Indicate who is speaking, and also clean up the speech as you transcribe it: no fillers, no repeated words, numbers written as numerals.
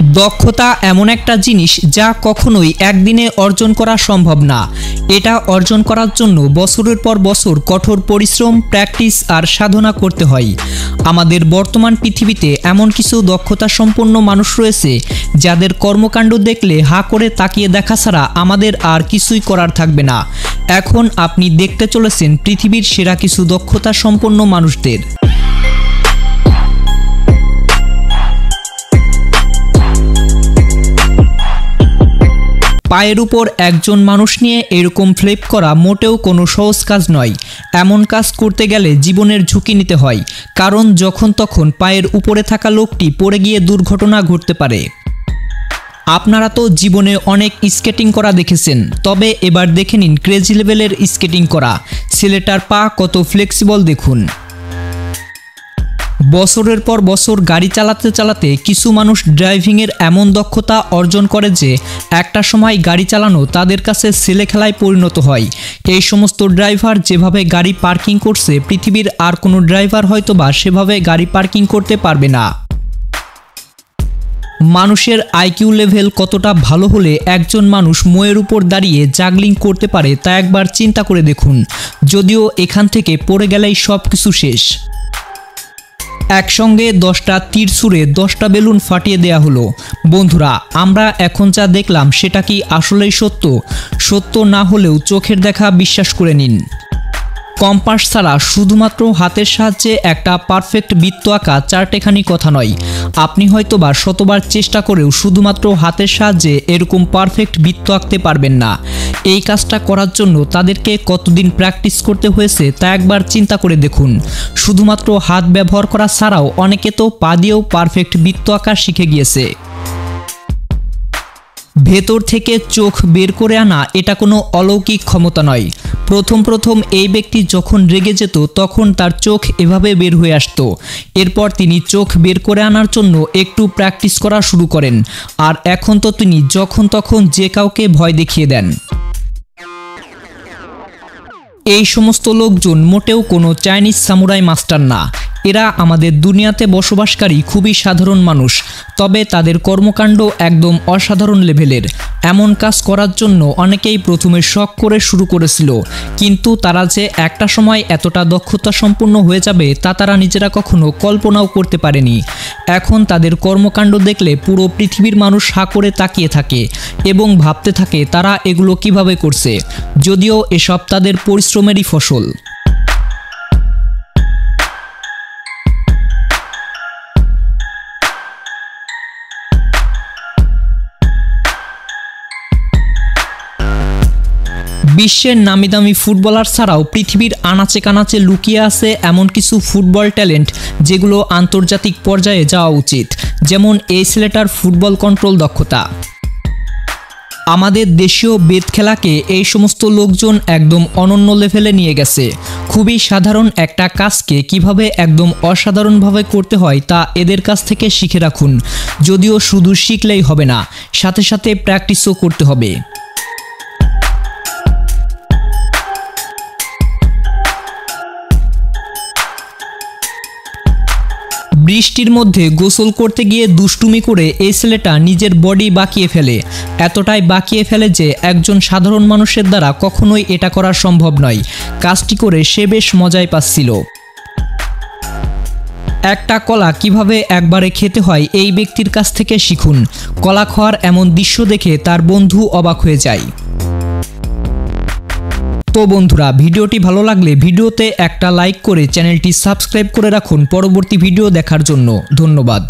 Speaker 1: দক্ষতা এমন একটা জিনিস যা কখনোই একদিনে অর্জন করা সম্ভব না। এটা অর্জন করার জন্য বছরের পর বছর কঠোর পরিশ্রম, প্র্যাকটিস আর সাধনা করতে হয়। আমাদের বর্তমান পৃথিবীতে এমন কিছু দক্ষতা সম্পন্ন মানুষ রয়েছে যাদের কর্মকাণ্ড দেখলে হা করে তাকিয়ে দেখা ছাড়া আমাদের আর কিছুই করার থাকবে না। এখন আপনি দেখতে চলেছেন পৃথিবীর সেরা কিছু দক্ষতা সম্পন্ন মানুষদের। পায়ের উপর একজন মানুষ নিয়ে এরকম ফ্লিপ করা মোটেও কোনো সহজ কাজ নয়। এমন কাজ করতে গেলে জীবনের ঝুঁকি নিতে হয়, কারণ যখন তখন পায়ের উপরে থাকা লোকটি পড়ে গিয়ে দুর্ঘটনা ঘটতে পারে। আপনারা তো জীবনে অনেক স্কেটিং করা দেখেছেন, তবে এবার দেখে নিন ক্রেজি লেভেলের স্কেটিং করা। ছেলেটার পা কত ফ্লেক্সিবল দেখুন। বছরের পর বছর গাড়ি চালাতে চালাতে কিছু মানুষ ড্রাইভিংয়ের এমন দক্ষতা অর্জন করে যে একটা সময় গাড়ি চালানো তাদের কাছে ছেলে খেলায় পরিণত হয়। এই সমস্ত ড্রাইভার যেভাবে গাড়ি পার্কিং করছে, পৃথিবীর আর কোনো ড্রাইভার হয়তোবা সেভাবে গাড়ি পার্কিং করতে পারবে না। মানুষের আইকিউ লেভেল কতটা ভালো হলে একজন মানুষ ময়ের উপর দাঁড়িয়ে জাগলিং করতে পারে তা একবার চিন্তা করে দেখুন। যদিও এখান থেকে পড়ে গেলেই সব কিছু শেষ। একসঙ্গে 10টা তীর ছুঁড়ে 10টা বেলুন ফাটিয়ে দেয়া হলো। বন্ধুরা, আমরা এখন যা দেখলাম সেটা কি আসলেই সত্য? সত্য না হলেও চোখের দেখা বিশ্বাস করে নিন। কম্পাস ছাড়া শুধুমাত্র হাতের সাহায্যে একটা পারফেক্ট বৃত্ত আঁকা চারটেখানি কথা নয়। আপনি হয়তোবা শতবার চেষ্টা করেও শুধুমাত্র হাতের সাহায্যে এরকম পারফেক্ট বৃত্ত আঁকতে পারবেন না। এই কাজটা করার জন্য তাদেরকে কতদিন প্র্যাকটিস করতে হয়েছে তা একবার চিন্তা করে দেখুন। শুধুমাত্র হাত ব্যবহার করা ছাড়াও অনেকে তো পা দিয়েও পারফেক্ট বৃত্ত আঁকা শিখে গিয়েছে। ভেতর থেকে চোখ বের করে আনা এটা কোনো অলৌকিক ক্ষমতা নয়। প্রথম এই ব্যক্তি যখন রেগে যেত তখন তার চোখ এভাবে বের হয়ে আসতো। এরপর তিনি চোখ বের করে আনার জন্য একটু প্র্যাকটিস করা শুরু করেন, আর এখন তো তিনি যখন তখন যে কাউকে ভয় দেখিয়ে দেন। এই সমস্ত লোকজন মোটেও কোনো চাইনিজ সামুরাই মাস্টার না। এরা আমাদের দুনিয়াতে বসবাসকারী খুবই সাধারণ মানুষ, তবে তাদের কর্মকাণ্ড একদম অসাধারণ লেভেলের। এমন কাজ করার জন্য অনেকেই প্রথমে শখ করে শুরু করেছিল, কিন্তু তারা যে একটা সময় এতটা দক্ষতা সম্পন্ন হয়ে যাবে তা তারা নিজেরা কখনো কল্পনাও করতে পারেনি। এখন তাদের কর্মকাণ্ড দেখলে পুরো পৃথিবীর মানুষ হা করে তাকিয়ে থাকে এবং ভাবতে থাকে তারা এগুলো কিভাবে করছে, যদিও এসব তাদের পরিশ্রমেরই ফসল। বিশ্বের নামিদামি ফুটবলার ছাড়াও পৃথিবীর আনাচে কানাচে লুকিয়ে আছে এমন কিছু ফুটবল ট্যালেন্ট যেগুলো আন্তর্জাতিক পর্যায়ে যাওয়া উচিত। যেমন এই ছেলেটার ফুটবল কন্ট্রোল দক্ষতা। আমাদের দেশীয় বেদ খেলাকে এই সমস্ত লোকজন একদম অনন্য লেভেলে নিয়ে গেছে। খুবই সাধারণ একটা কাজকে কিভাবে একদম অসাধারণভাবে করতে হয় তা এদের কাছ থেকে শিখে রাখুন। যদিও শুধু শিখলেই হবে না, সাথে সাথে প্র্যাকটিসও করতে হবে। বৃষ্টির মধ্যে গোসল করতে গিয়ে দুষ্টুমি করে এই ছেলেটা নিজের বডি বাঁকিয়ে ফেলে। এতটাই বাঁকিয়ে ফেলে যে একজন সাধারণ মানুষের দ্বারা কখনোই এটা করা সম্ভব নয়। কাজটি করে সে বেশ মজাই পাচ্ছিল। একটা কলা কিভাবে একবারে খেতে হয় এই ব্যক্তির কাছ থেকে শিখুন। কলা খাওয়ার এমন দৃশ্য দেখে তার বন্ধু অবাক হয়ে যায়। তো বন্ধুরা, ভিডিওটি ভালো লাগলে ভিডিওতে একটা লাইক করে চ্যানেলটি সাবস্ক্রাইব করে রাখুন পরবর্তী ভিডিও দেখার জন্য। ধন্যবাদ।